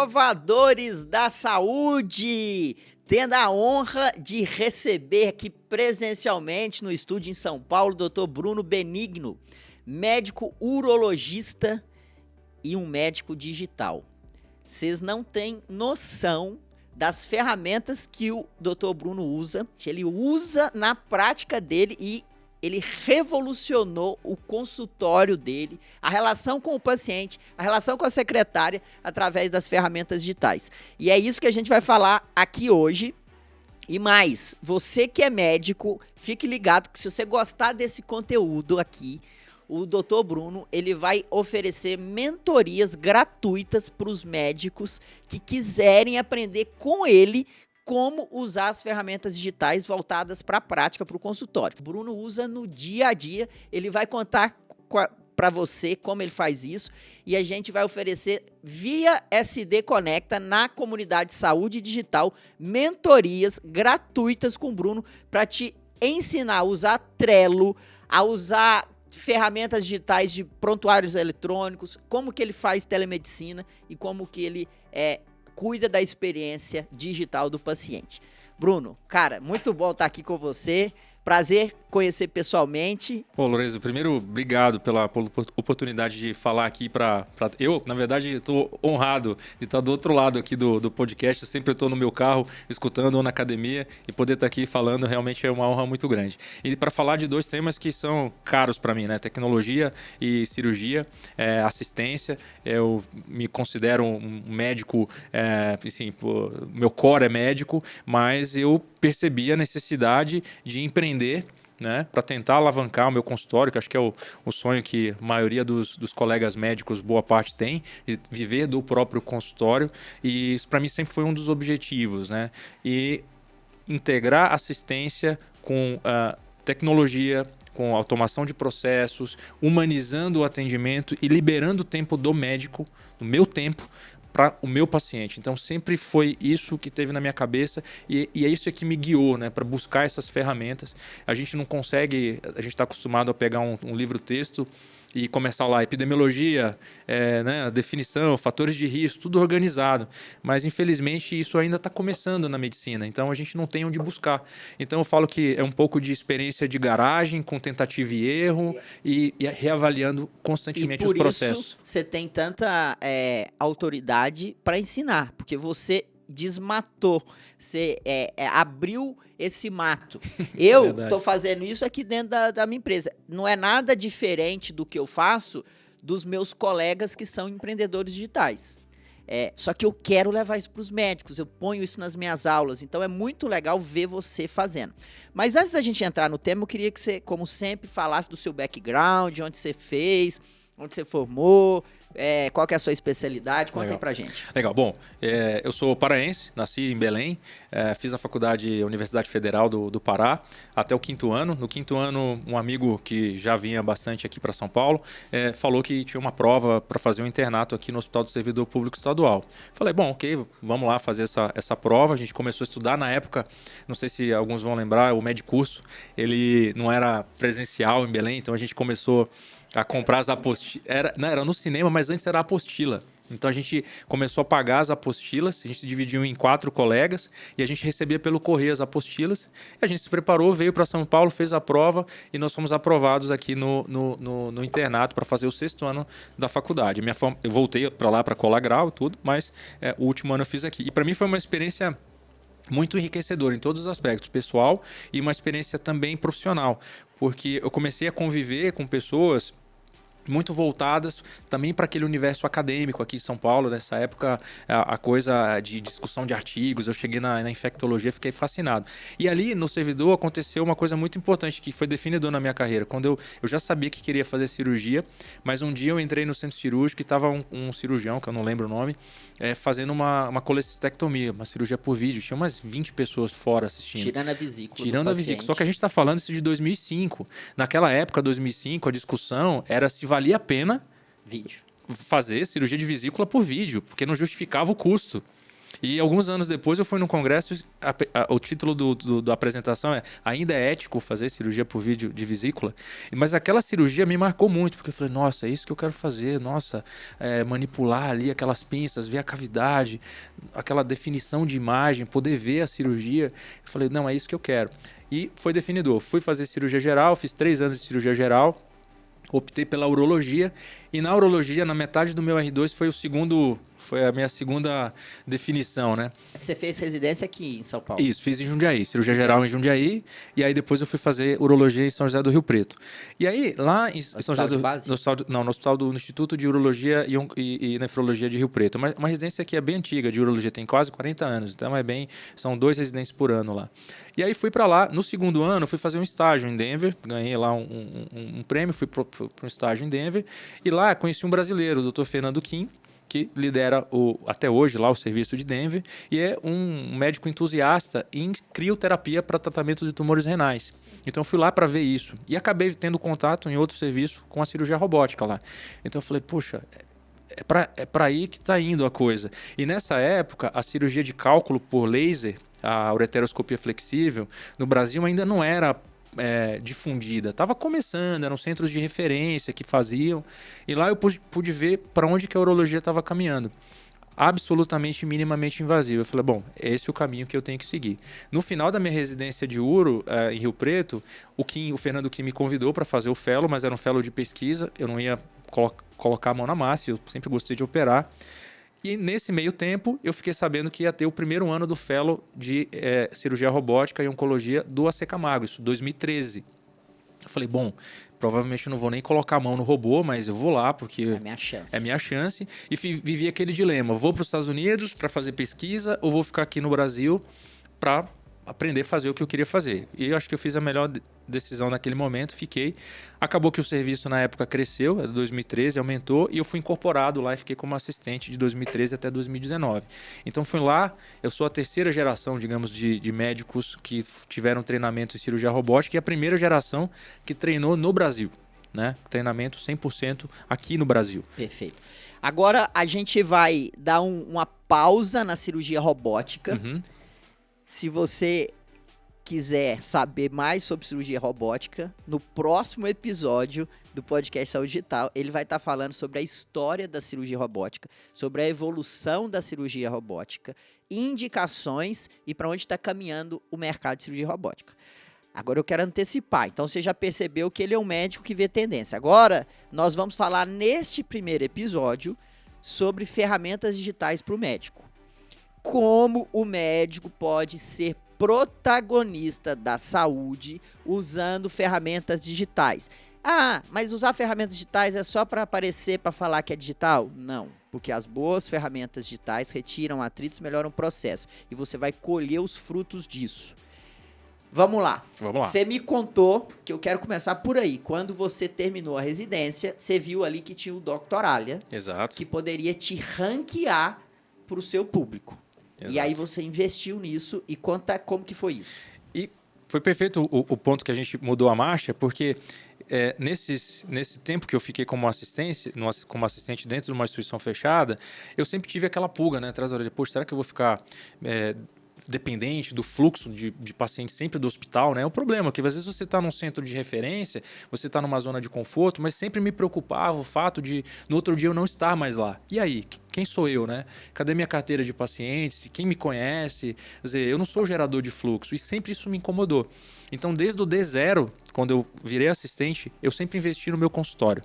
Inovadores da Saúde, tendo a honra de receber aqui presencialmente no estúdio em São Paulo, o Dr. Bruno Benigno, médico urologista e um médico digital. Vocês não têm noção das ferramentas que o Dr. Bruno usa, que ele usa na prática dele e ele revolucionou o consultório dele, a relação com o paciente, a relação com a secretária, através das ferramentas digitais. E é isso que a gente vai falar aqui hoje. E mais, você que é médico, fique ligado que se você gostar desse conteúdo aqui, o Dr. Bruno, ele vai oferecer mentorias gratuitas para os médicos que quiserem aprender com ele como usar as ferramentas digitais voltadas para a prática, para o consultório. O Bruno usa no dia a dia, ele vai contar para você como ele faz isso e a gente vai oferecer via SD Conecta na comunidade Saúde Digital mentorias gratuitas com o Bruno para te ensinar a usar Trello, a usar ferramentas digitais de prontuários eletrônicos, como que ele faz telemedicina e como que ele cuida da experiência digital do paciente. Bruno, cara, muito bom estar aqui com você. Prazer conhecer pessoalmente. Pô, Lorenzo, primeiro, obrigado pela oportunidade de falar aqui Eu, na verdade, estou honrado de estar do outro lado aqui do podcast. Eu sempre estou no meu carro, escutando ou na academia, e poder estar aqui falando realmente é uma honra muito grande. E para falar de dois temas que são caros para mim, né? Tecnologia e cirurgia, assistência. Eu me considero um médico, assim, meu core é médico, mas eu percebi a necessidade de empreender, né, para tentar alavancar o meu consultório, que acho que é o sonho que a maioria dos colegas médicos, boa parte tem, de viver do próprio consultório, e isso para mim sempre foi um dos objetivos, né, e integrar assistência com tecnologia, com automação de processos, humanizando o atendimento e liberando o tempo do médico, do meu tempo, para o meu paciente. Então sempre foi isso que teve na minha cabeça e é isso que me guiou, né, para buscar essas ferramentas. A gente não consegue, a gente está acostumado a pegar um livro-texto e começar lá, epidemiologia, né, definição, fatores de risco, tudo organizado. Mas, infelizmente, isso ainda está começando na medicina, então a gente não tem onde buscar. Então, eu falo que é um pouco de experiência de garagem, com tentativa e erro, e reavaliando constantemente os processos. Por isso, você tem tanta autoridade para ensinar, porque você desmatou, você abriu esse mato. Eu tô fazendo isso aqui dentro da minha empresa. Não é nada diferente do que eu faço dos meus colegas que são empreendedores digitais. Só que eu quero levar isso para os médicos, eu ponho isso nas minhas aulas, então é muito legal ver você fazendo. Mas antes da gente entrar no tema, eu queria que você, como sempre, falasse do seu background, onde você fez, onde você formou, qual que é a sua especialidade, conta aí pra gente. Legal, bom, eu sou paraense, nasci em Belém, fiz a faculdade Universidade Federal do Pará até o 5º ano. No 5º ano, um amigo que já vinha bastante aqui para São Paulo falou que tinha uma prova para fazer um internato aqui no Hospital do Servidor Público Estadual. Falei, bom, ok, vamos lá fazer essa prova. A gente começou a estudar na época, não sei se alguns vão lembrar, o Medicurso, ele não era presencial em Belém, então a gente começou a comprar as apostilas. Era no cinema, mas antes era a apostila. Então a gente começou a pagar as apostilas, a gente se dividiu em 4 colegas e a gente recebia pelo correio as apostilas. E a gente se preparou, veio para São Paulo, fez a prova e nós fomos aprovados aqui no internato para fazer o 6º ano da faculdade. Eu voltei para lá para colar grau e tudo, mas o último ano eu fiz aqui. E para mim foi uma experiência muito enriquecedora em todos os aspectos, pessoal e uma experiência também profissional, porque eu comecei a conviver com pessoas muito voltadas também para aquele universo acadêmico aqui em São Paulo. Nessa época, a coisa de discussão de artigos, eu cheguei na infectologia, fiquei fascinado. E ali no servidor aconteceu uma coisa muito importante que foi definidor na minha carreira. Quando eu já sabia que queria fazer cirurgia, mas um dia eu entrei no centro cirúrgico e estava um cirurgião, que eu não lembro o nome, fazendo uma colecistectomia, uma cirurgia por vídeo. Tinha umas 20 pessoas fora assistindo. Tirando a vesícula. Tirando a vesícula. Só que a gente está falando isso de 2005. Naquela época, 2005, a discussão era se valia a pena fazer cirurgia de vesícula por vídeo, porque não justificava o custo. E alguns anos depois eu fui num congresso, o título da apresentação é Ainda é ético fazer cirurgia por vídeo de vesícula? Mas aquela cirurgia me marcou muito, porque eu falei, nossa, é isso que eu quero fazer, nossa, manipular ali aquelas pinças, ver a cavidade, aquela definição de imagem, poder ver a cirurgia. Eu falei, não, é isso que eu quero. E foi definidor. Fui fazer cirurgia geral, fiz 3 anos de cirurgia geral, optei pela urologia, e na urologia, na metade do meu R2, foi a minha segunda definição, né? Você fez residência aqui em São Paulo? Isso, fiz em Jundiaí, cirurgia geral em Jundiaí, e aí depois eu fui fazer urologia em São José do Rio Preto. E aí, lá em São José do no hospital do Instituto de Urologia e Nefrologia de Rio Preto. Uma residência que é bem antiga de urologia, tem quase 40 anos, então são 2 residências por ano lá. E aí fui para lá, no segundo ano, fui fazer um estágio em Denver, ganhei lá um prêmio, fui para um estágio em Denver, e lá conheci um brasileiro, o Dr. Fernando Kim, que lidera até hoje lá o serviço de Denver, e é um médico entusiasta em crioterapia para tratamento de tumores renais. Então eu fui lá para ver isso, e acabei tendo contato em outro serviço com a cirurgia robótica lá. Então eu falei, poxa, é para aí que está indo a coisa. E nessa época, a cirurgia de cálculo por laser, a ureteroscopia flexível, no Brasil ainda não era difundida. Estava começando, eram centros de referência que faziam, e lá eu pude ver para onde que a urologia estava caminhando. Absolutamente, minimamente invasiva. Eu falei, bom, esse é o caminho que eu tenho que seguir. No final da minha residência de uro, em Rio Preto, o Fernando Kim me convidou para fazer o fellow, mas era um fellow de pesquisa, eu não ia colocar a mão na massa, eu sempre gostei de operar. E nesse meio tempo, eu fiquei sabendo que ia ter o primeiro ano do fellow de cirurgia robótica e oncologia do AC Camargo, isso 2013. Eu falei, bom, provavelmente eu não vou nem colocar a mão no robô, mas eu vou lá porque é minha chance. E vivi aquele dilema, vou para os Estados Unidos para fazer pesquisa ou vou ficar aqui no Brasil para aprender a fazer o que eu queria fazer. E eu acho que eu fiz a melhor decisão naquele momento, fiquei. Acabou que o serviço na época cresceu, é de 2013, aumentou, e eu fui incorporado lá e fiquei como assistente de 2013 até 2019. Então fui lá, eu sou a terceira geração, digamos, de médicos que tiveram treinamento em cirurgia robótica e a primeira geração que treinou no Brasil, né? Treinamento 100% aqui no Brasil. Perfeito. Agora a gente vai dar uma pausa na cirurgia robótica. Uhum. Se você quiser saber mais sobre cirurgia robótica, no próximo episódio do podcast Saúde Digital, ele vai estar falando sobre a história da cirurgia robótica, sobre a evolução da cirurgia robótica, indicações e para onde está caminhando o mercado de cirurgia robótica. Agora eu quero antecipar, então você já percebeu que ele é um médico que vê tendência. Agora nós vamos falar neste primeiro episódio sobre ferramentas digitais para o médico. Como o médico pode ser protagonista da saúde usando ferramentas digitais. Ah, mas usar ferramentas digitais é só para aparecer, para falar que é digital? Não, porque as boas ferramentas digitais retiram atritos, melhoram o processo e você vai colher os frutos disso. Vamos lá. Você me contou, que eu quero começar por aí. Quando você terminou a residência, você viu ali que tinha o Dr. Alia. Exato. Que poderia te ranquear para o seu público. Exato. E aí você investiu nisso e conta como que foi isso. E foi perfeito o ponto que a gente mudou a marcha, porque nesse tempo que eu fiquei como assistente dentro de uma instituição fechada, eu sempre tive aquela pulga, né, atrás da orelha. Poxa, será que eu vou ficar dependente do fluxo de pacientes sempre do hospital, né? É um problema, porque às vezes você está num centro de referência, você está numa zona de conforto, mas sempre me preocupava o fato de, no outro dia, eu não estar mais lá. E aí? Quem sou eu, né? Cadê minha carteira de pacientes? Quem me conhece? Quer dizer, eu não sou gerador de fluxo, e sempre isso me incomodou. Então, desde o D0, quando eu virei assistente, eu sempre investi no meu consultório.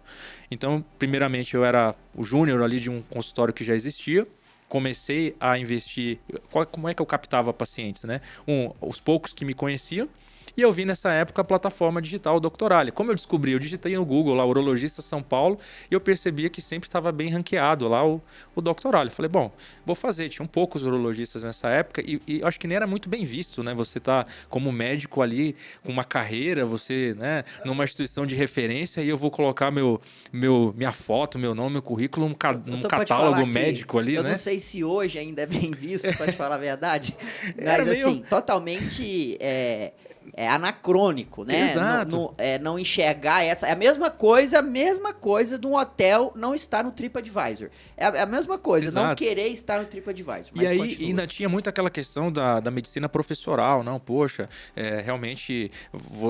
Então, primeiramente, eu era o júnior ali de um consultório que já existia, comecei a investir. Como é que eu captava pacientes, né? Os poucos que me conheciam. E eu vi nessa época a plataforma digital Dr. Alia. Como eu descobri? Eu digitei no Google lá, urologista São Paulo, e eu percebia que sempre estava bem ranqueado lá o Dr. Alia. Falei, bom, vou fazer. Tinham poucos urologistas nessa época e acho que nem era muito bem visto, né? Você tá como médico ali com uma carreira, você, né, numa instituição de referência, e eu vou colocar minha foto, meu nome, meu currículo, num catálogo médico ali, eu né? Eu não sei se hoje ainda é bem visto, pode falar a verdade, mas assim, totalmente... anacrônico, né? Exato. Não enxergar essa. É a mesma coisa de um hotel não estar no TripAdvisor. É a mesma coisa, não Exato. querer estar no TripAdvisor. E Mas aí continua. ainda tinha muito aquela questão da medicina professoral, não, poxa, realmente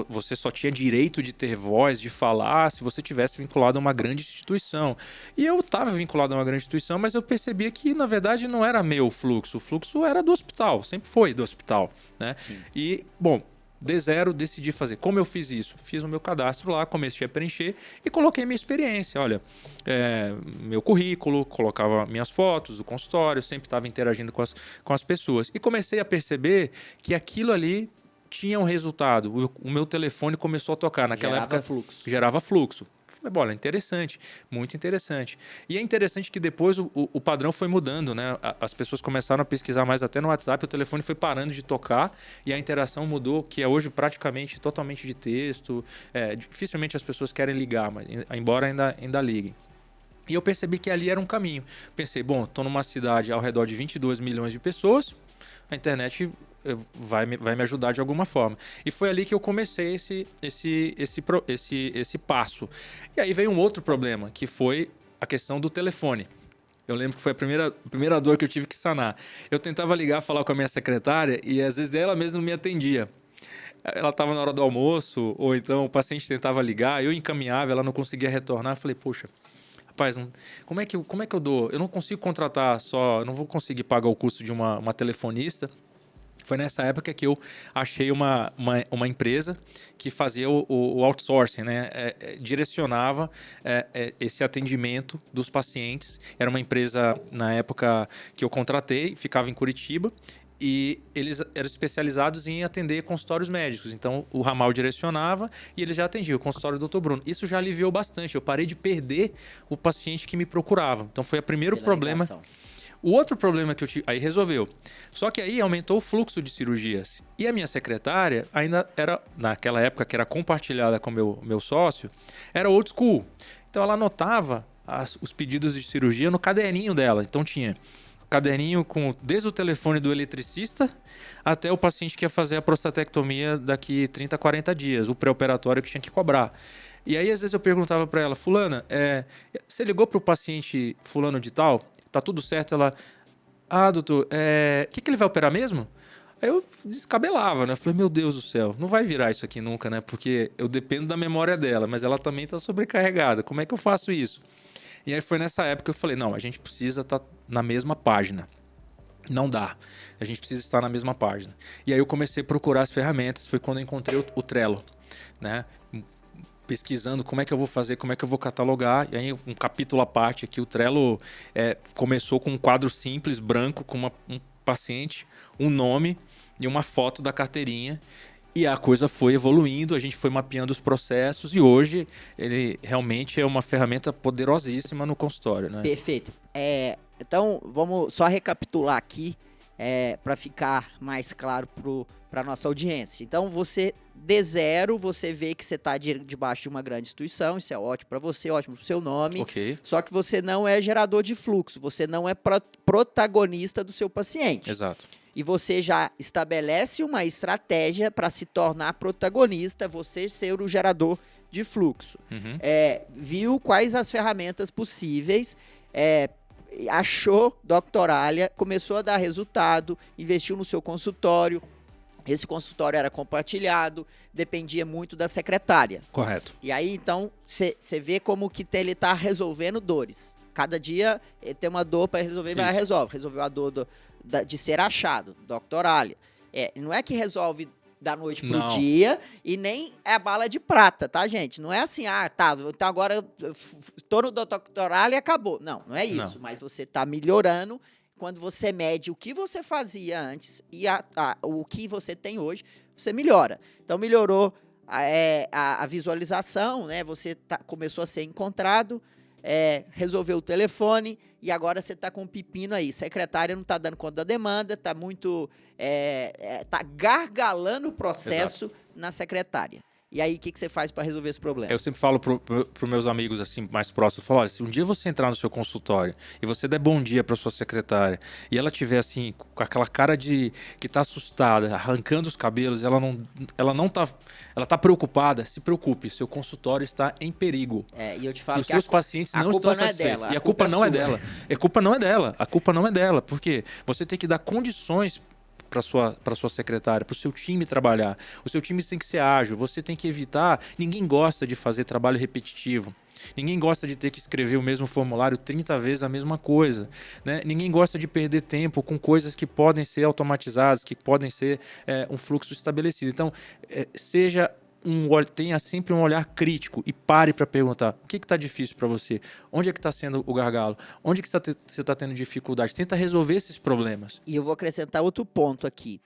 você só tinha direito de ter voz, de falar, se você tivesse vinculado a uma grande instituição. E eu estava vinculado a uma grande instituição, mas eu percebia que, na verdade, não era meu o fluxo era do hospital, sempre foi do hospital, né? Sim. E, bom, de zero, decidi fazer. Como eu fiz isso? Fiz o meu cadastro lá, comecei a preencher e coloquei minha experiência. Olha, meu currículo, colocava minhas fotos do consultório, sempre estava interagindo com as pessoas. E comecei a perceber que aquilo ali tinha um resultado. O meu telefone começou a tocar. Naquela época, gerava fluxo. Falei, olha, interessante, muito interessante. E é interessante que depois o padrão foi mudando, né? As pessoas começaram a pesquisar mais até no WhatsApp, o telefone foi parando de tocar e a interação mudou, que é hoje praticamente totalmente de texto. Dificilmente as pessoas querem ligar, mas embora ainda liguem. E eu percebi que ali era um caminho. Pensei, bom, estou numa cidade ao redor de 22 milhões de pessoas, a internet vai me ajudar de alguma forma. E foi ali que eu comecei esse passo. E aí veio um outro problema, que foi a questão do telefone. Eu lembro que foi a primeira dor que eu tive que sanar. Eu tentava ligar, falar com a minha secretária e às vezes ela mesma não me atendia. Ela estava na hora do almoço, ou então o paciente tentava ligar, eu encaminhava, ela não conseguia retornar. Eu falei, poxa, rapaz, como é que eu dou? Eu não consigo contratar só, eu não vou conseguir pagar o custo de uma telefonista. Foi nessa época que eu achei uma empresa que fazia o outsourcing, né? Direcionava esse atendimento dos pacientes. Era uma empresa, na época, que eu contratei, ficava em Curitiba, e eles eram especializados em atender consultórios médicos. Então, o ramal direcionava e ele já atendia o consultório do Dr. Bruno. Isso já aliviou bastante. Eu parei de perder o paciente que me procurava. Então, foi o primeiro problema. O outro problema que eu tive, aí resolveu. Só que aí aumentou o fluxo de cirurgias. E a minha secretária ainda era, naquela época que era compartilhada com o meu sócio, era old school. Então ela anotava os pedidos de cirurgia no caderninho dela. Então tinha caderninho com desde o telefone do eletricista até o paciente que ia fazer a prostatectomia daqui 30, 40 dias, o pré-operatório que tinha que cobrar. E aí, às vezes, eu perguntava para ela, fulana, você ligou para o paciente fulano de tal? Tá tudo certo? Ela, doutor, o que ele vai operar mesmo? Aí eu descabelava, né? Eu falei, meu Deus do céu, não vai virar isso aqui nunca, né? Porque eu dependo da memória dela, mas ela também tá sobrecarregada. Como é que eu faço isso? E aí foi nessa época que eu falei, não, a gente precisa estar na mesma página. Não dá. A gente precisa estar na mesma página. E aí eu comecei a procurar as ferramentas, foi quando eu encontrei o Trello, né? Pesquisando como é que eu vou fazer, como é que eu vou catalogar. E aí um capítulo à parte aqui, o Trello começou com um quadro simples, branco, com um paciente, um nome e uma foto da carteirinha. E a coisa foi evoluindo, a gente foi mapeando os processos e hoje ele realmente é uma ferramenta poderosíssima no consultório, né? Perfeito. Então, vamos só recapitular aqui para ficar mais claro para a nossa audiência. Então, de zero, você vê que você está debaixo de uma grande instituição, isso é ótimo para você, ótimo para o seu nome, só que você não é gerador de fluxo, você não é protagonista do seu paciente. Exato. E você já estabelece uma estratégia para se tornar protagonista, você ser o gerador de fluxo. Uhum. Viu quais as ferramentas possíveis, achou Doctoralia, começou a dar resultado, investiu no seu consultório. Esse consultório era compartilhado, dependia muito da secretária. Correto. E aí, então, você vê como que ele está resolvendo dores. Cada dia ele tem uma dor para resolver, vai resolve. Resolveu a dor de ser achado, Doctoralia. Não é que resolve da noite pro dia e nem é bala de prata, tá, gente? Não é assim, então agora eu tô no Doctoralia e acabou. Não é isso. Não. Mas você tá melhorando quando você mede o que você fazia antes e o que você tem hoje, você melhora. Então, melhorou a visualização, né? Você começou a ser encontrado, resolveu o telefone e agora você está com um pepino aí. Secretária não está dando conta da demanda, está muito... tá gargalando o processo na secretária. E aí, o que você faz para resolver esse problema? Eu sempre falo pro meus amigos assim mais próximos, eu falo, olha, se um dia você entrar no seu consultório e você der bom dia para sua secretária e ela tiver assim com aquela cara de que tá assustada, arrancando os cabelos, ela tá preocupada, se preocupe, seu consultório está em perigo. E eu te falo e os seus pacientes não estão satisfeitos. Dela, e a culpa não é dela. A culpa não é dela. A culpa não é dela, porque você tem que dar condições para sua secretária, para o seu time trabalhar. O seu time tem que ser ágil, você tem que evitar... Ninguém gosta de fazer trabalho repetitivo. Ninguém gosta de ter que escrever o mesmo formulário 30 vezes a mesma coisa, né? Ninguém gosta de perder tempo com coisas que podem ser automatizadas, que podem ser um fluxo estabelecido. Então, tenha sempre um olhar crítico e pare para perguntar o que está difícil para você, onde é que está sendo o gargalo, onde que você está tendo dificuldade, tenta resolver esses problemas. E eu vou acrescentar outro ponto aqui,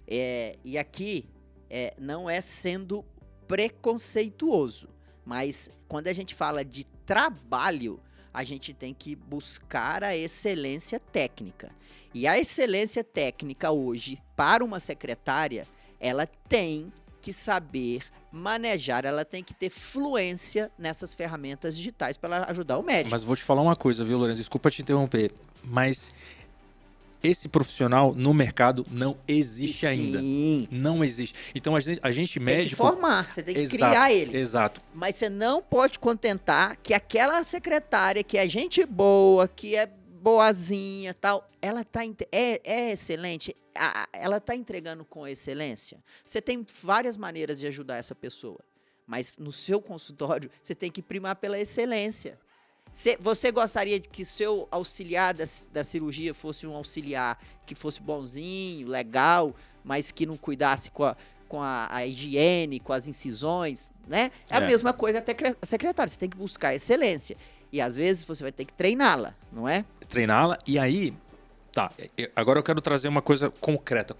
e aqui não é sendo preconceituoso, mas quando a gente fala de trabalho, a gente tem que buscar a excelência técnica, e a excelência técnica hoje, para uma secretária, ela tem que saber manejar, ela tem que ter fluência nessas ferramentas digitais para ajudar o médico. Mas vou te falar uma coisa, viu, Lourenço? Desculpa te interromper, mas esse profissional no mercado não existe ainda. Não existe. Então a gente médico... Tem que formar, você tem que criar ele. Exato. Mas você não pode contentar que aquela secretária que é gente boa, que é boazinha, tal, ela é excelente, ela tá entregando com excelência. Você tem várias maneiras de ajudar essa pessoa, mas no seu consultório você tem que primar pela excelência. Você gostaria de que seu auxiliar da cirurgia fosse um auxiliar que fosse bonzinho, legal, mas que não cuidasse com a higiene, com as incisões, né? É a mesma coisa até a secretária, você tem que buscar excelência. E às vezes você vai ter que treiná-la, não é? Treiná-la, e aí... Tá, agora eu quero trazer uma coisa concreta.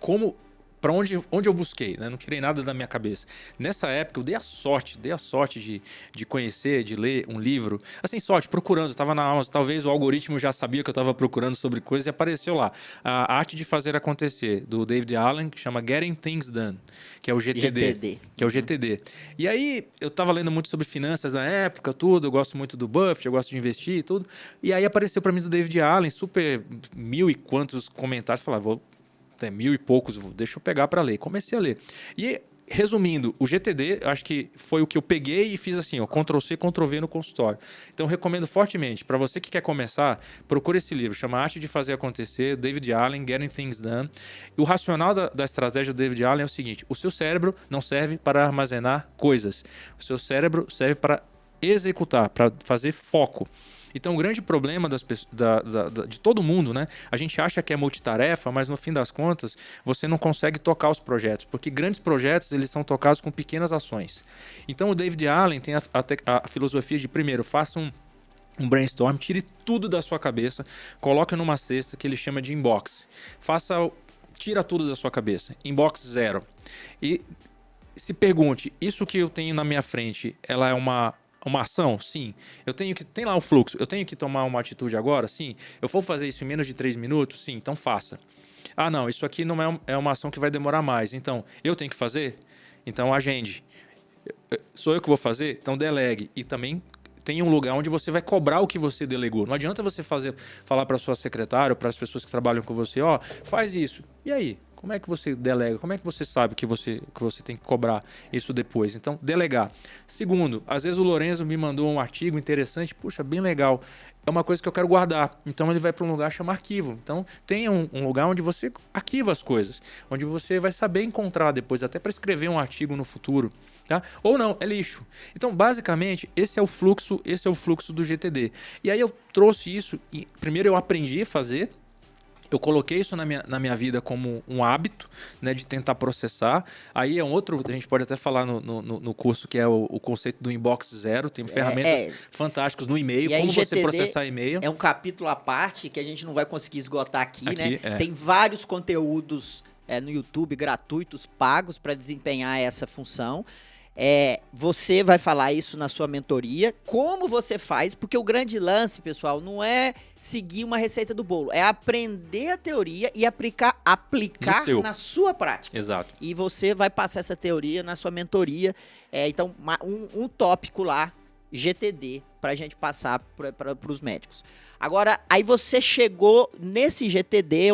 Para onde eu busquei, né? Não tirei nada da minha cabeça. Nessa época eu dei a sorte de conhecer, de ler um livro. Assim, procurando, estava na Amazon, talvez o algoritmo já sabia que eu estava procurando sobre coisas e apareceu lá. A Arte de Fazer Acontecer, do David Allen, que chama Getting Things Done, que é o GTD. Que é o GTD. E aí eu estava lendo muito sobre finanças na época, tudo, eu gosto muito do Buffett, eu gosto de investir e tudo. E aí apareceu para mim do David Allen, super 1000 e quantos comentários, falava, vou... 1000 e poucos, deixa eu pegar para ler. Comecei a ler. E, resumindo, o GTD, acho que foi o que eu peguei e fiz assim, ó, Ctrl+C, Ctrl+V no consultório. Então, recomendo fortemente, para você que quer começar, procure esse livro, chama Arte de Fazer Acontecer, David Allen, Getting Things Done. E o racional da estratégia do David Allen é o seguinte, o seu cérebro não serve para armazenar coisas, o seu cérebro serve para executar, para fazer foco. Então, o grande problema de todo mundo, né? A gente acha que é multitarefa, mas no fim das contas, você não consegue tocar os projetos, porque grandes projetos, eles são tocados com pequenas ações. Então, o David Allen tem a filosofia de, primeiro, faça um brainstorm, tire tudo da sua cabeça, coloque numa cesta que ele chama de inbox. Tira tudo da sua cabeça, inbox 0. E se pergunte, isso que eu tenho na minha frente, ela é uma ação? Sim. Tem lá o fluxo. Eu tenho que tomar uma atitude agora? Sim. Eu vou fazer isso em menos de 3 minutos? Sim. Então faça. Ah, não. Isso aqui não é uma ação que vai demorar mais. Então, eu tenho que fazer? Então, agende. Sou eu que vou fazer? Então, delegue. E também tem um lugar onde você vai cobrar o que você delegou. Não adianta você falar para sua secretária ou para as pessoas que trabalham com você, faz isso. E aí? Como é que você delega? Como é que você sabe que você tem que cobrar isso depois? Então, delegar. Segundo, às vezes o Lourenço me mandou um artigo interessante, puxa, bem legal. É uma coisa que eu quero guardar. Então, ele vai para um lugar chamado arquivo. Então, tenha um lugar onde você arquiva as coisas, onde você vai saber encontrar depois, até para escrever um artigo no futuro. Tá? Ou não, é lixo. Então, basicamente, esse é o fluxo do GTD. E aí eu trouxe isso, e primeiro eu aprendi a fazer. Eu coloquei isso na minha vida como um hábito, né, de tentar processar. Aí é um outro, a gente pode até falar no curso, que é o conceito do inbox 0. Tem ferramentas fantásticas no e-mail, como GTD você processar e-mail. É um capítulo à parte que a gente não vai conseguir esgotar aqui, né? Tem vários conteúdos no YouTube gratuitos, pagos para desempenhar essa função. Você vai falar isso na sua mentoria, como você faz, porque o grande lance, pessoal, não é seguir uma receita do bolo, é aprender a teoria e aplicar na sua prática. Exato. E você vai passar essa teoria na sua mentoria. Então, um tópico lá, GTD, pra gente passar para os médicos. Agora, aí você chegou nesse GTD,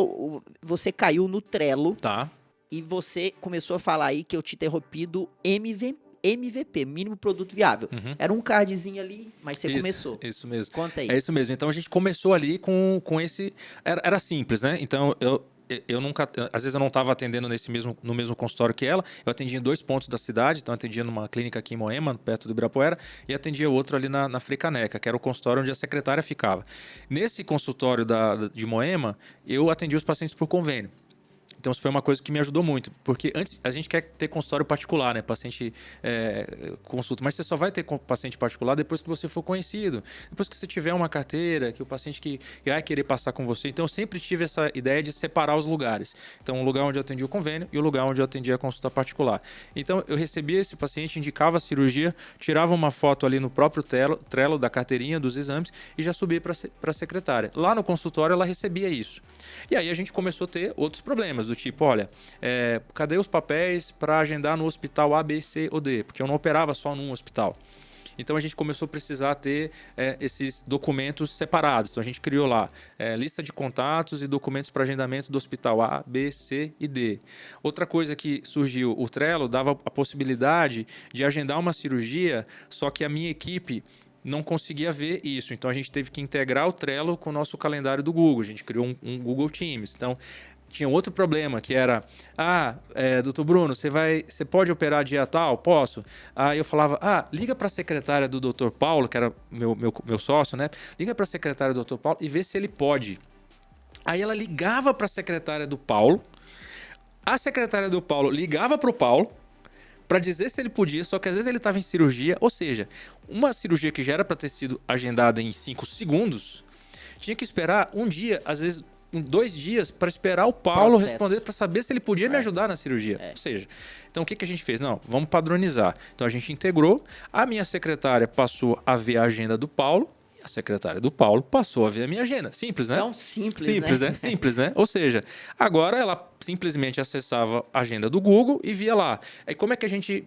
você caiu no Trello. Tá. E você começou a falar aí que eu te interrompi do MVP, mínimo produto viável. Uhum. Era um cardzinho ali, mas você começou. Isso mesmo. Conta aí. É isso mesmo. Então a gente começou ali com esse... Era simples, né? Então eu nunca... Às vezes eu não estava atendendo no mesmo consultório que ela. Eu atendia em 2 pontos da cidade. Então eu atendia numa clínica aqui em Moema, perto do Ibirapuera. E atendia outro ali na Frei Caneca, que era o consultório onde a secretária ficava. Nesse consultório de Moema, eu atendia os pacientes por convênio. Então, isso foi uma coisa que me ajudou muito, porque antes a gente quer ter consultório particular, né? Paciente consulta, mas você só vai ter paciente particular depois que você for conhecido, depois que você tiver uma carteira, que o paciente que vai querer passar com você. Então, eu sempre tive essa ideia de separar os lugares. Então, o lugar onde eu atendia o convênio e o lugar onde eu atendia a consulta particular. Então, eu recebia esse paciente, indicava a cirurgia, tirava uma foto ali no próprio Trello da carteirinha dos exames e já subia para a secretária. Lá no consultório, ela recebia isso. E aí, a gente começou a ter outros problemas, do tipo, olha, cadê os papéis para agendar no hospital A, B, C ou D? Porque eu não operava só num hospital. Então a gente começou a precisar ter esses documentos separados. Então a gente criou lá lista de contatos e documentos para agendamento do hospital A, B, C e D. Outra coisa que surgiu, o Trello dava a possibilidade de agendar uma cirurgia, só que a minha equipe não conseguia ver isso. Então a gente teve que integrar o Trello com o nosso calendário do Google. A gente criou um Google Teams. Então tinha outro problema, que era, doutor Bruno, você pode operar dia tal? Posso. Aí eu falava, liga para a secretária do doutor Paulo, que era meu sócio, né? Liga para a secretária do doutor Paulo e vê se ele pode. Aí ela ligava para a secretária do Paulo, a secretária do Paulo ligava para o Paulo, para dizer se ele podia, só que às vezes ele estava em cirurgia, ou seja, uma cirurgia que já era para ter sido agendada em 5 segundos, tinha que esperar um dia, às vezes 2 dias, para esperar o Paulo responder, para saber se ele podia me ajudar na cirurgia. Ou seja, então o que a gente fez? Não, vamos padronizar. Então a gente integrou, a minha secretária passou a ver a agenda do Paulo, a secretária do Paulo passou a ver a minha agenda. Simples, né? Tão simples, né? Simples, né? Ou seja, agora ela simplesmente acessava a agenda do Google e via lá. Aí como é que a gente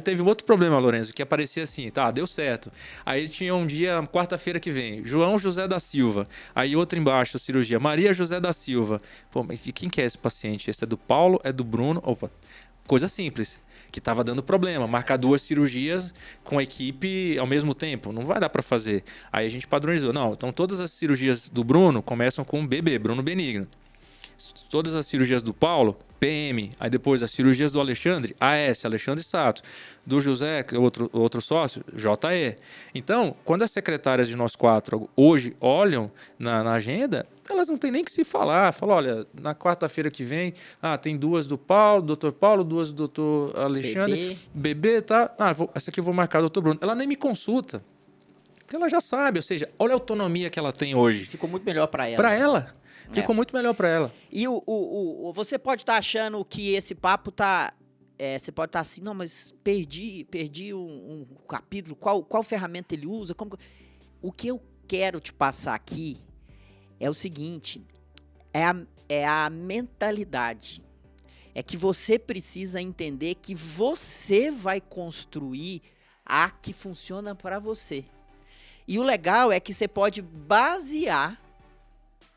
teve um outro problema, Lourenço, que aparecia assim, deu certo. Aí tinha um dia, quarta-feira que vem, João José da Silva. Aí outro embaixo, cirurgia, Maria José da Silva. Pô, mas de quem que é esse paciente? Esse é do Paulo? É do Bruno? Opa, coisa simples, que estava dando problema. Marcar 2 cirurgias com a equipe ao mesmo tempo, não vai dar para fazer. Aí a gente padronizou. Não, então todas as cirurgias do Bruno começam com BB, Bruno Benigno. Todas as cirurgias do Paulo, PM. Aí depois as cirurgias do Alexandre, AS, Alexandre Sato. Do José, que é outro sócio, JE. Então, quando as secretárias de nós 4 hoje olham na agenda, elas não têm nem que se falar. Falam, olha, na quarta-feira que vem, tem 2 do Paulo, doutor Paulo, 2 do doutor Alexandre, BB, tá? Essa aqui eu vou marcar do doutor Bruno. Ela nem me consulta. Porque ela já sabe, ou seja, olha a autonomia que ela tem hoje. Ficou muito melhor para ela. Para ela. Ficou muito melhor para ela. E você pode estar achando que esse papo tá... você pode estar assim, não, mas perdi um capítulo, qual ferramenta ele usa? O que eu quero te passar aqui é o seguinte, é a mentalidade. É que você precisa entender que você vai construir a que funciona para você. E o legal é que você pode basear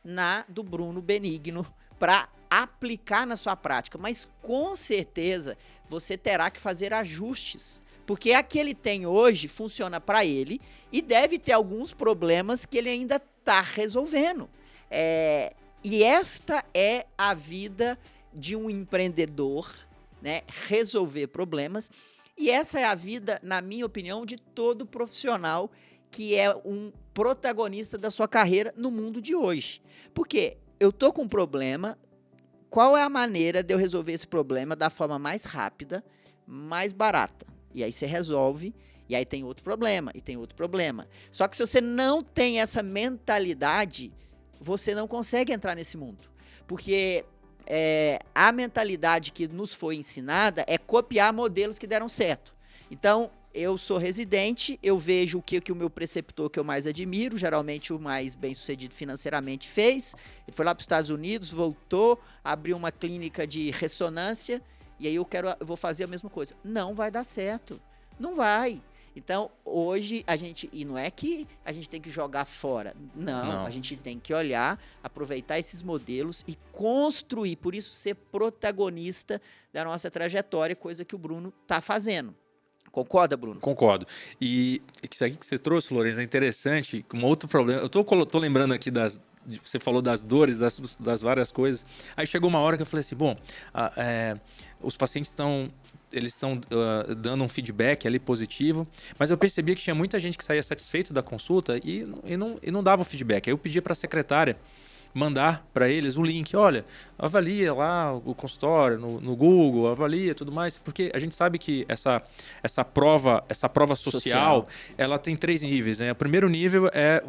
na do Bruno Benigno para aplicar na sua prática, mas com certeza você terá que fazer ajustes, porque a que ele tem hoje funciona para ele e deve ter alguns problemas que ele ainda está resolvendo. E esta é a vida de um empreendedor, né? Resolver problemas. E essa é a vida, na minha opinião, de todo profissional que é um protagonista da sua carreira no mundo de hoje. Porque eu tô com um problema, qual é a maneira de eu resolver esse problema da forma mais rápida, mais barata? E aí você resolve, e aí tem outro problema, e tem outro problema. Só que se você não tem essa mentalidade, você não consegue entrar nesse mundo. Porque a mentalidade que nos foi ensinada é copiar modelos que deram certo. Então, eu sou residente, eu vejo o que o meu preceptor que eu mais admiro, geralmente o mais bem-sucedido financeiramente fez. Ele foi lá para os Estados Unidos, voltou, abriu uma clínica de ressonância, e aí eu vou fazer a mesma coisa. Não vai dar certo. Não vai. Então, hoje, e não é que a gente tem que jogar fora. Não, a gente tem que olhar, aproveitar esses modelos e construir, por isso ser protagonista da nossa trajetória, coisa que o Bruno está fazendo. Concorda, Bruno? Concordo. E isso aqui que você trouxe, Lourenço, é interessante. Um outro problema, eu tô lembrando aqui você falou das dores, das várias coisas. Aí chegou uma hora que eu falei assim, bom, os pacientes estão dando um feedback ali positivo, mas eu percebia que tinha muita gente que saía satisfeito da consulta e não dava o feedback. Aí eu pedia para a secretária mandar para eles o link, olha, avalia lá o consultório no Google, avalia tudo mais, porque a gente sabe que essa prova social, ela tem 3 níveis, né? O primeiro nível é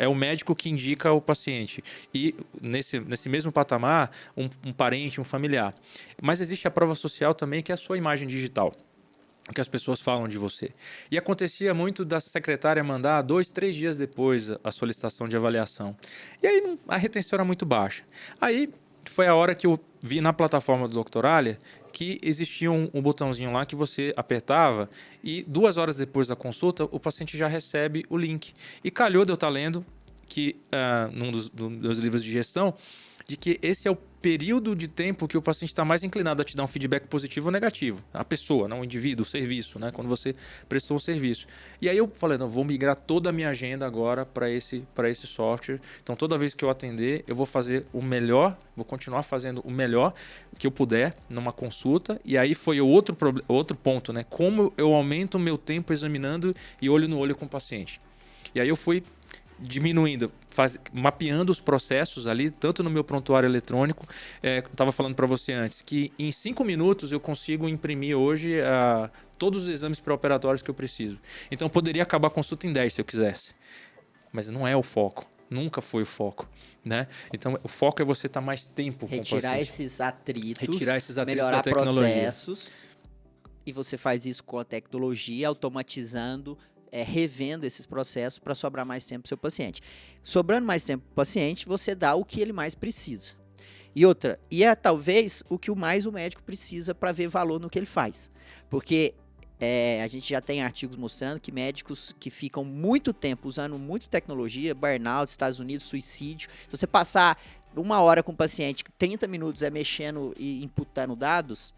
o médico que indica o paciente, e nesse mesmo patamar, um parente, um familiar. Mas existe a prova social também, que é a sua imagem digital, que as pessoas falam de você. E acontecia muito da secretária mandar 2, 3 dias depois a solicitação de avaliação. E aí a retenção era muito baixa. Aí foi a hora que eu vi na plataforma do Doctoralia que existia um botãozinho lá que você apertava e 2 horas depois da consulta o paciente já recebe o link. E calhou de eu estar lendo que, num dos livros de gestão, de que esse é o período de tempo que o paciente está mais inclinado a te dar um feedback positivo ou negativo. A pessoa, não o indivíduo, o serviço, né? Quando você prestou um serviço. E aí eu falei, não, vou migrar toda a minha agenda agora para esse software. Então, toda vez que eu atender, eu vou fazer o melhor, vou continuar fazendo o melhor que eu puder numa consulta. E aí foi outro ponto, né? Como eu aumento o meu tempo examinando e olho no olho com o paciente. E aí eu fui diminuindo, mapeando os processos ali, tanto no meu prontuário eletrônico, eu estava falando para você antes, que em 5 minutos eu consigo imprimir hoje todos os exames pré-operatórios que eu preciso. Então eu poderia acabar a consulta em 10 se eu quisesse, mas não é o foco. Nunca foi o foco, né? Então, o foco é você estar mais tempo com o paciente. Retirar esses atritos melhorar da tecnologia. Processos, e você faz isso com a tecnologia, automatizando, revendo esses processos para sobrar mais tempo para o seu paciente. Sobrando mais tempo para o paciente, você dá o que ele mais precisa. E outra, talvez o que mais o médico precisa para ver valor no que ele faz. Porque a gente já tem artigos mostrando que médicos que ficam muito tempo usando muita tecnologia, burnout, Estados Unidos, suicídio. Se você passar 1 hora com o paciente, 30 minutos mexendo e inputando dados,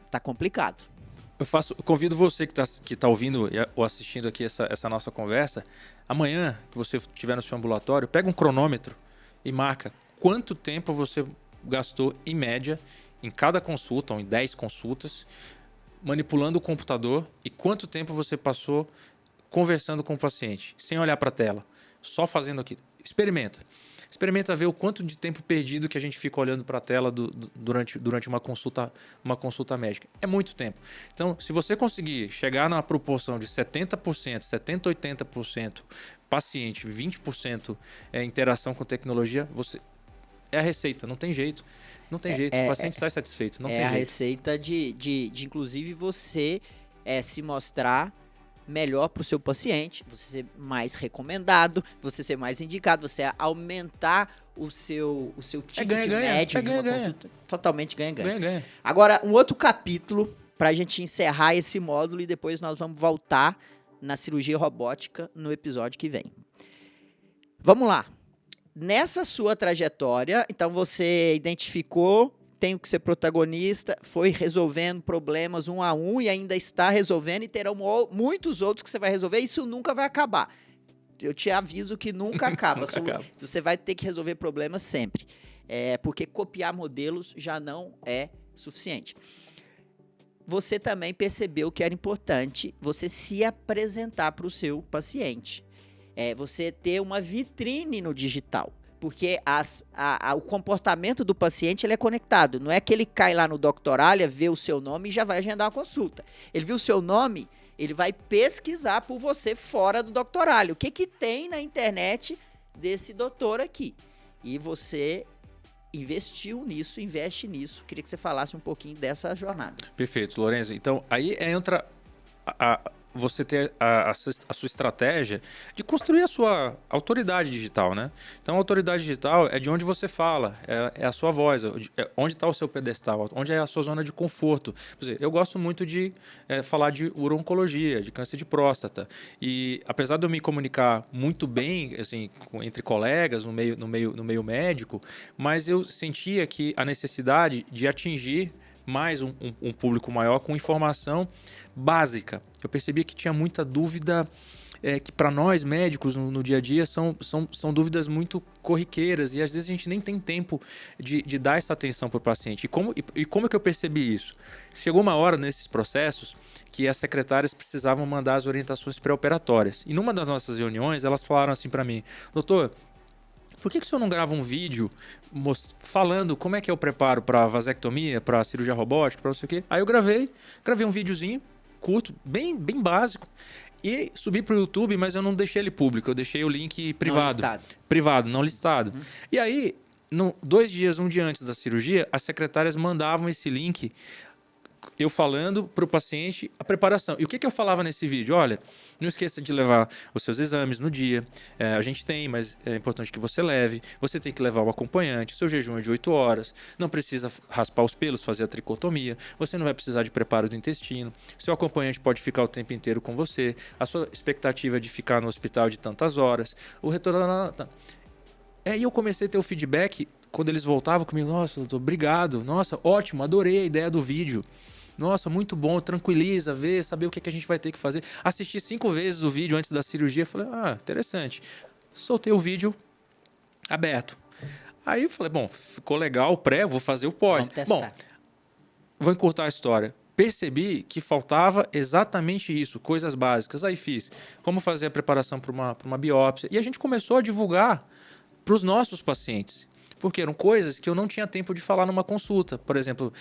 tá complicado. Eu convido você que tá ouvindo ou assistindo aqui essa nossa conversa, amanhã que você estiver no seu ambulatório, pega um cronômetro e marca quanto tempo você gastou em média em cada consulta, ou em 10 consultas, manipulando o computador, e quanto tempo você passou conversando com o paciente, sem olhar para a tela, só fazendo aquilo. Experimenta ver o quanto de tempo perdido que a gente fica olhando para a tela durante uma consulta médica. É muito tempo. Então, se você conseguir chegar na proporção de 70%, 70%, 80% paciente, 20% interação com tecnologia, é a receita, não tem jeito. Não tem jeito, o paciente sai satisfeito, não tem jeito. É a receita de inclusive, você se mostrar melhor para o seu paciente, você ser mais recomendado, você ser mais indicado, você aumentar o seu ticket médio de uma consulta. Totalmente ganha-ganha. Agora, um outro capítulo para a gente encerrar esse módulo e depois nós vamos voltar na cirurgia robótica no episódio que vem. Vamos lá. Nessa sua trajetória, então você identificou, tenho que ser protagonista, foi resolvendo problemas 1 a 1 e ainda está resolvendo, e terão muitos outros que você vai resolver, isso nunca vai acabar. Eu te aviso que nunca acaba. Você vai ter que resolver problemas sempre. Porque copiar modelos já não é suficiente. Você também percebeu que era importante você se apresentar para o seu paciente. Você ter uma vitrine no digital. Porque o comportamento do paciente ele é conectado. Não é que ele cai lá no Doctoralia, vê o seu nome e já vai agendar uma consulta. Ele viu o seu nome, ele vai pesquisar por você fora do Doctoralia. O que tem na internet desse doutor aqui? E você investe nisso. Queria que você falasse um pouquinho dessa jornada. Perfeito, Lourenço. Então, aí entra você ter a sua estratégia de construir a sua autoridade digital, né? Então, a autoridade digital é de onde você fala, é a sua voz, onde está o seu pedestal, onde é a sua zona de conforto. Por exemplo, eu gosto muito de falar de uro-oncologia, de câncer de próstata. E, apesar de eu me comunicar muito bem, assim, entre colegas, no meio médico, mas eu sentia que a necessidade de atingir mais um público maior com informação básica. Eu percebi que tinha muita dúvida que para nós médicos no dia a dia são dúvidas muito corriqueiras e às vezes a gente nem tem tempo de dar essa atenção para o paciente. E como é que eu percebi isso? Chegou uma hora nesses processos que as secretárias precisavam mandar as orientações pré-operatórias. E numa das nossas reuniões, elas falaram assim para mim: doutor, por que o senhor não grava um vídeo falando como é que eu preparo para vasectomia, para cirurgia robótica, para não sei o quê? Aí eu gravei um videozinho curto, bem básico, e subi para o YouTube, mas eu não deixei ele público, eu deixei o link privado. Não listado. Privado, não listado. E aí, 2 dias, um dia antes da cirurgia, as secretárias mandavam esse link, eu falando para o paciente a preparação. E o que eu falava nesse vídeo? Olha, não esqueça de levar os seus exames no dia. A gente tem, mas é importante que você leve. Você tem que levar o acompanhante. O seu jejum é de 8 horas. Não precisa raspar os pelos, fazer a tricotomia. Você não vai precisar de preparo do intestino. Seu acompanhante pode ficar o tempo inteiro com você. A sua expectativa é de ficar no hospital de tantas horas. O retorno... Aí eu comecei a ter o feedback quando eles voltavam comigo. Nossa, doutor, obrigado. Nossa, ótimo, adorei a ideia do vídeo. Nossa, muito bom, tranquiliza, saber o que a gente vai ter que fazer. Assisti 5 vezes o vídeo antes da cirurgia, falei, interessante. Soltei o vídeo aberto. Aí eu falei, bom, ficou legal o pré, vou fazer o pós. Vamos testar. Bom, vou encurtar a história. Percebi que faltava exatamente isso, coisas básicas. Aí fiz como fazer a preparação para uma biópsia. E a gente começou a divulgar para os nossos pacientes. Porque eram coisas que eu não tinha tempo de falar numa consulta. Por exemplo,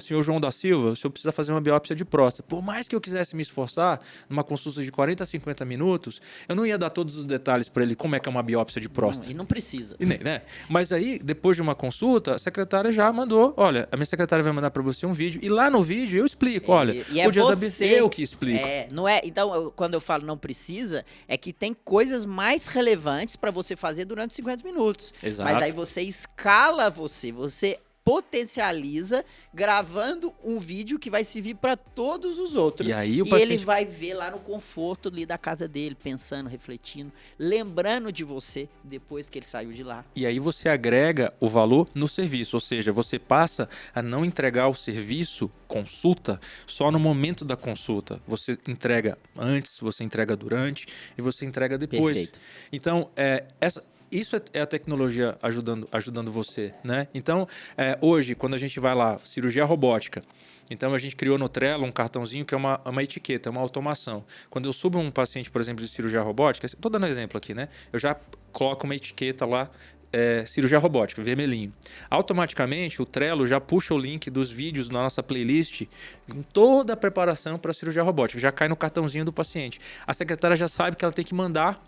senhor João da Silva, o senhor precisa fazer uma biópsia de próstata. Por mais que eu quisesse me esforçar, numa consulta de 40 a 50 minutos, eu não ia dar todos os detalhes para ele como é que é uma biópsia de próstata. E não precisa. Né? Mas aí, depois de uma consulta, a secretária já mandou, olha, a minha secretária vai mandar para você um vídeo, e lá no vídeo eu explico, olha, e o dia da BC eu que explico. Não é, então, quando eu falo não precisa, é que tem coisas mais relevantes para você fazer durante 50 minutos. Exato. Mas aí você escala você potencializa gravando um vídeo que vai servir para todos os outros. E aí ele vai ver lá no conforto ali da casa dele, pensando, refletindo, lembrando de você depois que ele saiu de lá. E aí você agrega o valor no serviço, ou seja, você passa a não entregar o serviço, consulta, só no momento da consulta. Você entrega antes, você entrega durante e você entrega depois. Perfeito. Então, isso é a tecnologia ajudando você, né? Então, hoje, quando a gente vai lá, cirurgia robótica, então a gente criou no Trello um cartãozinho que é uma etiqueta, uma automação. Quando eu subo um paciente, por exemplo, de cirurgia robótica, estou dando exemplo aqui, né? Eu já coloco uma etiqueta lá, cirurgia robótica, vermelhinho. Automaticamente, o Trello já puxa o link dos vídeos na nossa playlist com toda a preparação para a cirurgia robótica. Já cai no cartãozinho do paciente. A secretária já sabe que ela tem que mandar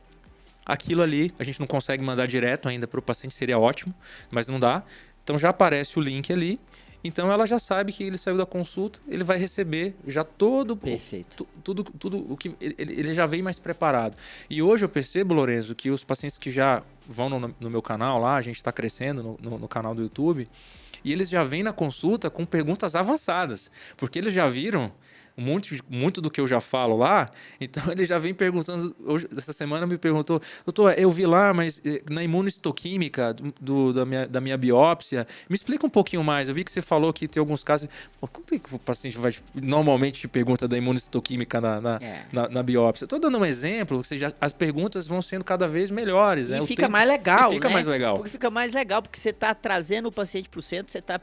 aquilo ali. A gente não consegue mandar direto ainda para o paciente, seria ótimo, mas não dá. Então já aparece o link ali. Então ela já sabe que ele saiu da consulta, ele vai receber já todo... Perfeito. Tudo o que ele já vem mais preparado. E hoje eu percebo, Lorenzo, que os pacientes que já vão no meu canal lá, a gente está crescendo no canal do YouTube, e eles já vêm na consulta com perguntas avançadas, porque eles já viram muito do que eu já falo lá, então ele já vem perguntando. Hoje, essa semana me perguntou, doutor, eu vi lá, mas na imunistoquímica da minha biópsia, me explica um pouquinho mais. Eu vi que você falou que tem alguns casos. Como é que o paciente normalmente te pergunta da imunistoquímica na biópsia? Estou dando um exemplo, ou seja, as perguntas vão sendo cada vez melhores. E fica mais legal, fica mais legal. Porque fica mais legal, porque você está trazendo o paciente para o centro, você está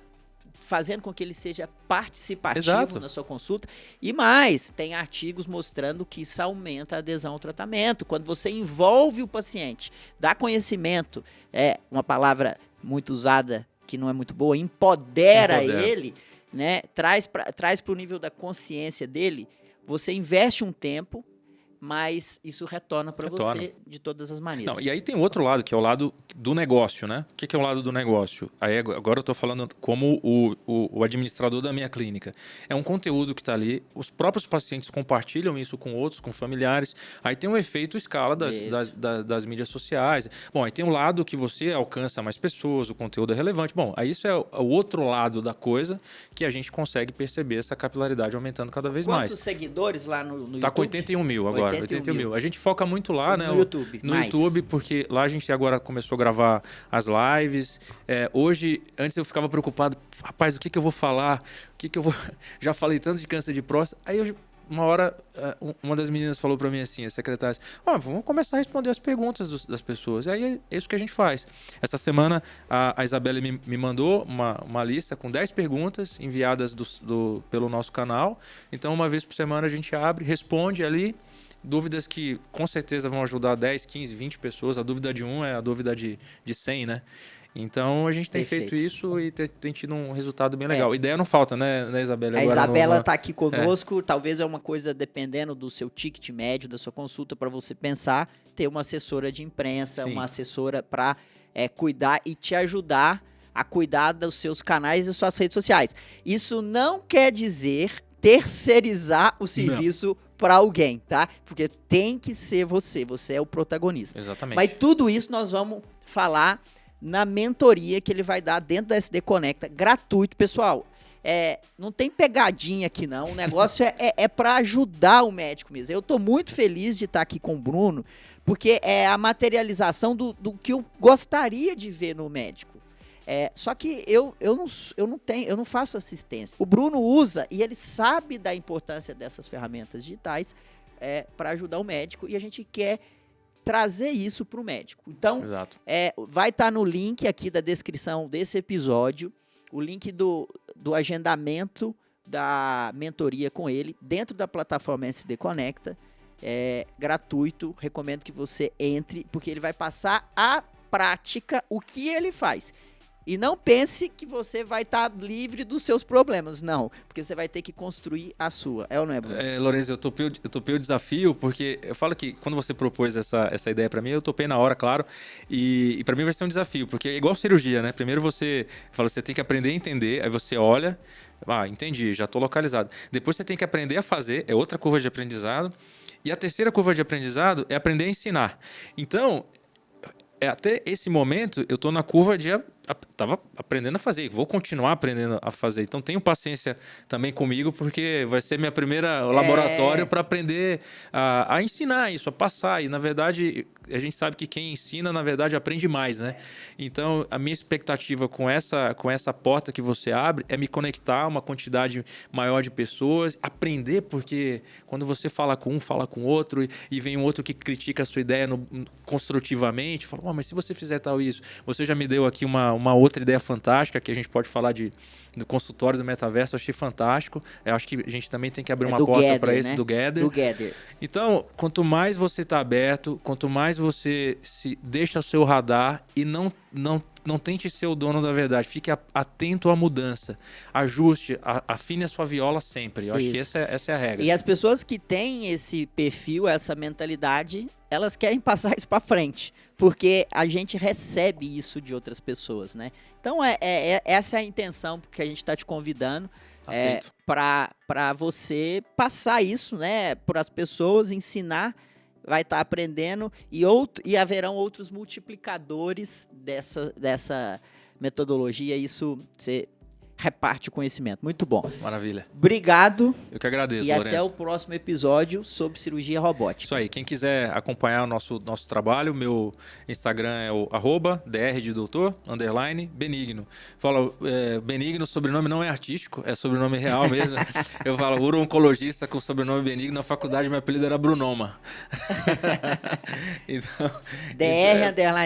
fazendo com que ele seja participativo. Exato. Na sua consulta. E mais, tem artigos mostrando que isso aumenta a adesão ao tratamento. Quando você envolve o paciente, dá conhecimento, uma palavra muito usada que não é muito boa, empodera. Ele, né? Traz para o nível da consciência dele, você investe um tempo, mas isso retorna para você de todas as maneiras. Não, e aí tem outro lado, que é o lado do negócio, né? O que é o lado do negócio? Aí agora eu estou falando como o administrador da minha clínica. É um conteúdo que está ali, os próprios pacientes compartilham isso com outros, com familiares. Aí tem um efeito escala das mídias sociais. Bom, aí tem um lado que você alcança mais pessoas, o conteúdo é relevante. Bom, aí isso é o outro lado da coisa que a gente consegue perceber essa capilaridade aumentando cada vez mais. Quantos seguidores lá no YouTube? Tá com 81 mil agora. 81 mil. A gente foca muito lá, né? No YouTube. No YouTube, porque lá a gente agora começou a gravar as lives. Hoje, antes eu ficava preocupado, rapaz, o que eu vou falar? Já falei tanto de câncer de próstata. Aí uma hora, uma das meninas falou para mim assim, a secretária, vamos começar a responder as perguntas das pessoas. E aí é isso que a gente faz. Essa semana a Isabelle me mandou uma lista com 10 perguntas enviadas pelo nosso canal. Então, uma vez por semana a gente abre, responde ali. Dúvidas que com certeza vão ajudar 10, 15, 20 pessoas. A dúvida de um é a dúvida de 100, né? Então a gente tem feito isso e tem tido um resultado bem legal. Ideia não falta, né, Isabela? A Isabela está aqui conosco. Talvez é uma coisa, dependendo do seu ticket médio, da sua consulta, para você pensar, ter uma assessora de imprensa, uma assessora para cuidar e te ajudar a cuidar dos seus canais e suas redes sociais. Isso não quer dizer terceirizar o serviço para alguém, tá? Porque tem que ser você é o protagonista. Exatamente. Mas tudo isso nós vamos falar na mentoria que ele vai dar dentro da SD Conecta, gratuito, pessoal. Não tem pegadinha aqui não, o negócio é para ajudar o médico mesmo. Eu tô muito feliz de estar aqui com o Bruno, porque é a materialização do que eu gostaria de ver no médico. Só que eu não faço assistência. O Bruno usa e ele sabe da importância dessas ferramentas digitais para ajudar o médico, e a gente quer trazer isso para o médico. Então, vai estar no link aqui da descrição desse episódio, o link do agendamento da mentoria com ele, dentro da plataforma SD Conecta. É gratuito, recomendo que você entre, porque ele vai passar a prática, o que ele faz. E não pense que você vai estar livre dos seus problemas, não. Porque você vai ter que construir a sua. É ou não é, Bruno? Lourenço, eu topei o desafio, porque eu falo que quando você propôs essa ideia para mim, eu topei na hora, claro. E para mim vai ser um desafio, porque é igual cirurgia, né? Primeiro você tem que aprender a entender, aí você olha, entendi, já estou localizado. Depois você tem que aprender a fazer, é outra curva de aprendizado. E a terceira curva de aprendizado é aprender a ensinar. Então, até esse momento, eu estou na curva de... Estava aprendendo a fazer, vou continuar aprendendo a fazer. Então, tenho paciência também comigo, porque vai ser minha primeira laboratório para aprender a ensinar isso, a passar. E, na verdade, a gente sabe que quem ensina, na verdade, aprende mais, né? Então, a minha expectativa com essa porta que você abre é me conectar a uma quantidade maior de pessoas, aprender, porque quando você fala com um, fala com outro, e vem um outro que critica a sua ideia construtivamente, fala, mas se você fizer tal isso, você já me deu aqui uma outra ideia fantástica, que a gente pode falar do consultório do metaverso, eu achei fantástico. Eu acho que a gente também tem que abrir uma porta para isso, né? do Gather. Então, quanto mais você está aberto, quanto mais você se deixa ao seu radar e não tente ser o dono da verdade, fique atento à mudança, ajuste, afine a sua viola sempre. Eu acho que essa é a regra. E as pessoas que têm esse perfil, essa mentalidade, elas querem passar isso para frente, porque a gente recebe isso de outras pessoas, né? Então, essa é a intenção que a gente está te convidando para você passar isso, né, para as pessoas, ensinar, vai estar aprendendo e haverão outros multiplicadores dessa metodologia. Isso você reparte o conhecimento. Muito bom. Maravilha. Obrigado. Eu que agradeço, E Lourenço. até o próximo episódio sobre cirurgia robótica. Isso aí. Quem quiser acompanhar o nosso trabalho, meu Instagram é o @dr de doutor, _benigno. Falo, Benigno, sobrenome não é artístico, é sobrenome real mesmo. Eu falo uro-oncologista com sobrenome Benigno. Na faculdade, meu apelido era Brunoma. Então,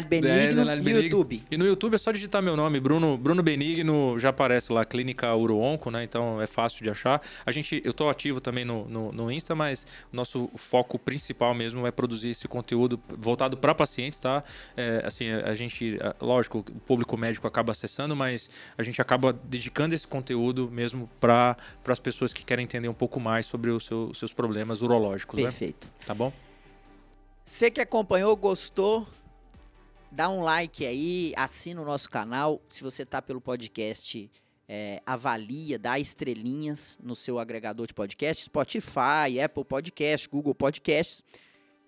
_Benigno no YouTube. E no YouTube é só digitar meu nome, Bruno Benigno, já aparece lá da Clínica Uroonco, né? Então é fácil de achar. Eu estou ativo também no Insta, mas o nosso foco principal mesmo é produzir esse conteúdo voltado para pacientes, tá? Assim, lógico, o público médico acaba acessando, mas a gente acaba dedicando esse conteúdo mesmo para as pessoas que querem entender um pouco mais sobre os seus problemas urológicos. Perfeito. Né? Tá bom? Você que acompanhou, gostou, dá um like aí, assina o nosso canal. Se você está pelo podcast, avalia, dá estrelinhas no seu agregador de podcast, Spotify, Apple Podcast, Google Podcasts.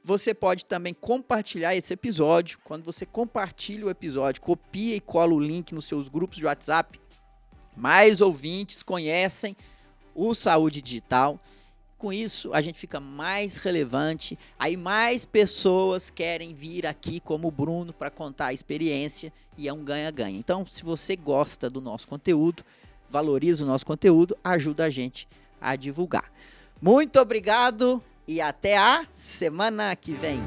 Você pode também compartilhar esse episódio. Quando você compartilha o episódio, copia e cola o link nos seus grupos de WhatsApp. Mais ouvintes conhecem o Saúde Digital. Com isso, a gente fica mais relevante. Aí mais pessoas querem vir aqui como o Bruno para contar a experiência e é um ganha-ganha. Então, se você gosta do nosso conteúdo, valoriza o nosso conteúdo, ajuda a gente a divulgar. Muito obrigado e até a semana que vem.